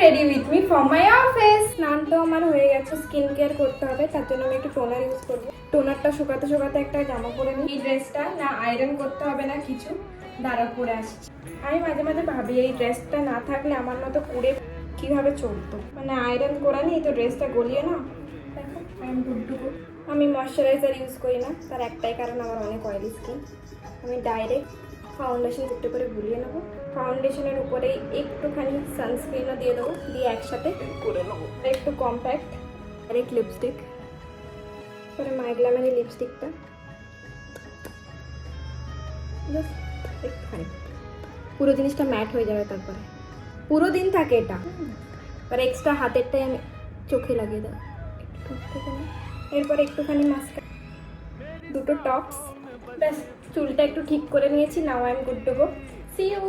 Ready with me from my office. স্নান তো আমার হয়ে গেছে, স্কিন কেয়ার করতে হবে, তার জন্য আমি একটু টোনার ইউজ করবো। টোনারটা শুকাতে শুকাতে একটা জামা পরে নিই। এই ড্রেসটা না আয়রন করতে হবে না কিছু, দাঁড়া পরে আসছি। আমি মাঝে মাঝে ভাবি এই ড্রেসটা না থাকলে আমার মতো পুড়ে কিভাবে চলতো, মানে আয়রন করা নেই তো ড্রেসটা গলিয়ে না। দেখো আই এম গুড টু গো। আমি ময়শ্চারাইজার ইউজ করি না, তার একটাই কারণ আমার অনেক অয়েলি স্কিন। আমি ডাইরেক্ট ফাউন্ডেশন একটু করে গুলিয়ে নেবো, ফাউন্ডেশনের উপরে একটুখানি সানস্ক্রিনও দিয়ে দেবো, দিয়ে একসাথে করে নেবো। একটু কম্প্যাক্ট ডাইরেক্ট লিপস্টিক, পরে মাইগ্লামের লিপস্টিকটা একটুখানি, পুরো জিনিসটা ম্যাট হয়ে যাবে, তারপরে পুরো দিন থাকে এটা। আর এক্সট্রা হাতেরটাই আমি চোখে লাগিয়ে দেবো একটু থেকে না। এরপরে একটুখানি মাস্কারা, দুটো টপস, ব্যাস চুলটা একটু ঠিক করে নিয়েছি। Now I am good to go. See you.